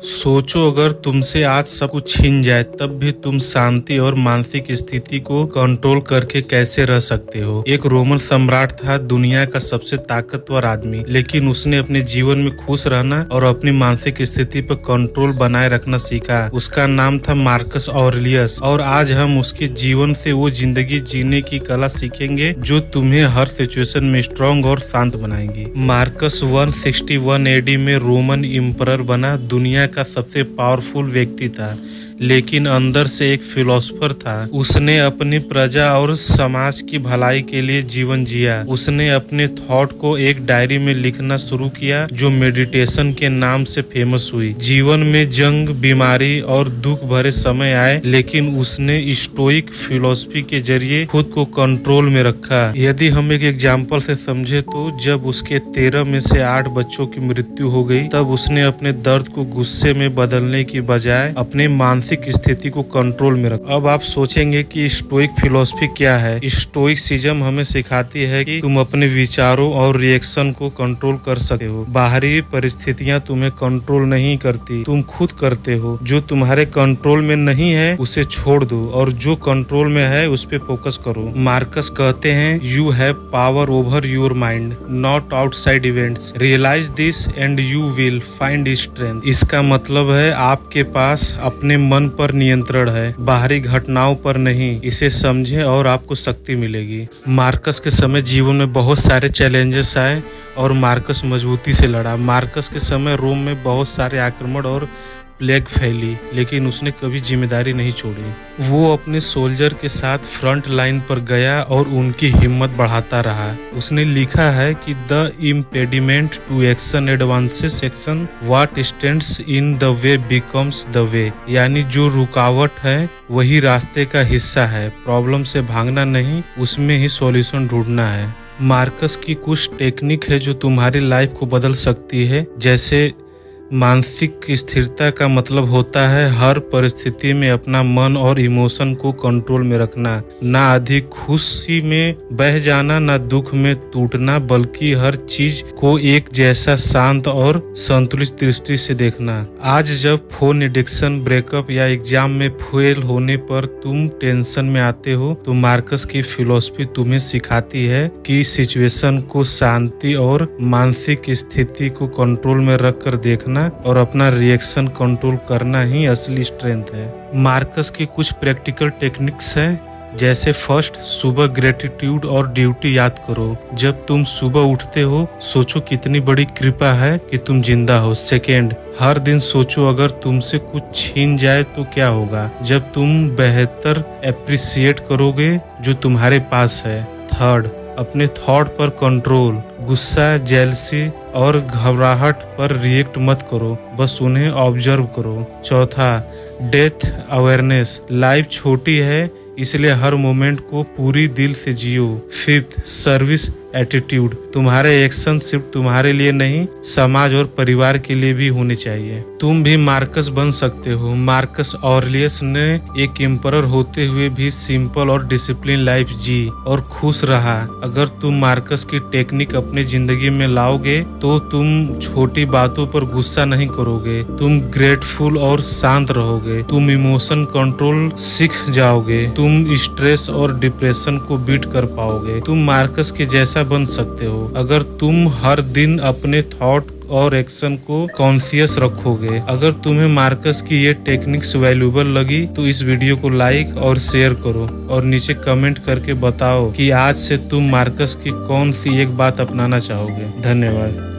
सोचो अगर तुमसे आज सब कुछ छीन जाए तब भी तुम शांति और मानसिक स्थिति को कंट्रोल करके कैसे रह सकते हो। एक रोमन सम्राट था, दुनिया का सबसे ताकतवर आदमी, लेकिन उसने अपने जीवन में खुश रहना और अपनी मानसिक स्थिति पर कंट्रोल बनाए रखना सीखा। उसका नाम था मार्कस ऑरेलियस और आज हम उसके जीवन से वो जिंदगी जीने की कला सीखेंगे जो तुम्हें हर सिचुएशन में स्ट्रांग और शांत बनाएंगी। मार्कस 161 एडी में रोमन एम्परर बना। दुनिया का सबसे पावरफुल व्यक्ति था, लेकिन अंदर से एक फिलोसोफर था। उसने अपनी प्रजा और समाज की भलाई के लिए जीवन जिया। उसने अपने थॉट को एक डायरी में लिखना शुरू किया जो मेडिटेशन के नाम से फेमस हुई। जीवन में जंग, बीमारी और दुख भरे समय आए, लेकिन उसने स्टोइक फिलोसफी के जरिए खुद को कंट्रोल में रखा। यदि हम एक एग्जाम्पल से समझे तो जब उसके 13 में से 8 बच्चों की मृत्यु हो गई, तब उसने अपने दर्द को गुस्से में बदलने की बजाय अपने मानसिक स्थिति को कंट्रोल में रखा। अब आप सोचेंगे कि स्टोइक फिलोसफी क्या है। स्टोइसिज्म हमें सिखाती है कि तुम अपने विचारों और रिएक्शन को कंट्रोल कर सकते हो। बाहरी परिस्थितियां तुम्हें कंट्रोल नहीं करती, तुम खुद करते हो। जो तुम्हारे कंट्रोल में नहीं है उसे छोड़ दो और जो कंट्रोल में है उस पे फोकस करो। मार्कस कहते हैं, you have power over your mind, not outside events. Realize this and you will find strength. इसका मतलब है आपके पास अपने मन पर नियंत्रण है, बाहरी घटनाओं पर नहीं। इसे समझें और आपको शक्ति मिलेगी। मार्कस के समय जीवन में बहुत सारे चैलेंजेस आए और मार्कस मजबूती से लड़ा। मार्कस के समय रोम में बहुत सारे आक्रमण और प्लेग फैली, लेकिन उसने कभी जिम्मेदारी नहीं छोड़ी। वो अपने सोल्जर के साथ फ्रंट लाइन पर गया और उनकी हिम्मत बढ़ाता रहा। उसने लिखा है कि the impediment to action advances action, what stands in the way becomes the way. यानी जो रुकावट है वही रास्ते का हिस्सा है। प्रॉब्लम से भागना नहीं, उसमें ही सॉल्यूशन ढूंढना है। मार्कस की कुछ टेक्निक है जो तुम्हारी लाइफ को बदल सकती है। जैसे मानसिक स्थिरता का मतलब होता है हर परिस्थिति में अपना मन और इमोशन को कंट्रोल में रखना। ना अधिक खुशी में बह जाना, ना दुख में टूटना, बल्कि हर चीज को एक जैसा शांत और संतुलित दृष्टि से देखना। आज जब फोन एडिक्शन, ब्रेकअप या एग्जाम में फेल होने पर तुम टेंशन में आते हो, तो मार्कस की फिलॉसफी तुम्हें सिखाती है कि सिचुएशन को शांति और मानसिक स्थिति को कंट्रोल में रख कर देखना और अपना रिएक्शन कंट्रोल करना ही असली स्ट्रेंथ है। मार्कस की कुछ प्रैक्टिकल टेक्निक्स हैं, जैसे फर्स्ट, सुबह ग्रेटिट्यूड और ड्यूटी याद करो। जब तुम सुबह उठते हो, सोचो कितनी बड़ी कृपा है कि तुम जिंदा हो। सेकेंड, हर दिन सोचो अगर तुमसे कुछ छीन जाए तो क्या होगा। जब तुम बेहतर एप्रिसिएट करोगे जो तुम्हारे पास है। थर्ड, अपने थॉट पर कंट्रोल। गुस्सा, जेलसी और घबराहट पर रिएक्ट मत करो, बस उन्हें ऑब्जर्व करो। चौथा, डेथ अवेयरनेस। लाइफ छोटी है, इसलिए हर मोमेंट को पूरी दिल से जियो। Fifth, service attitude. तुम्हारे एक्शन सिर्फ तुम्हारे लिए नहीं, समाज और परिवार के लिए भी होने चाहिए। तुम भी मार्कस बन सकते हो। मार्कस ऑरेलियस ने एक एम्परर होते हुए भी सिंपल और डिसिप्लिन लाइफ जी और खुश रहा। अगर तुम मार्कस की टेक्निक अपनी जिंदगी में लाओगे तो तुम छोटी बातों पर गुस्सा नहीं करोगे, तुम ग्रेटफुल और शांत रहोगे, तुम इमोशन कंट्रोल सीख जाओगे, तुम स्ट्रेस और डिप्रेशन को बीट कर पाओगे। तुम मार्कस के जैसा बन सकते हो अगर तुम हर दिन अपने थॉट और एक्शन को कॉन्शियस रखोगे। अगर तुम्हें मार्कस की ये टेक्निक्स वैल्यूएबल लगी तो इस वीडियो को लाइक और शेयर करो और नीचे कमेंट करके बताओ कि आज से तुम मार्कस की कौन सी एक बात अपनाना चाहोगे। धन्यवाद।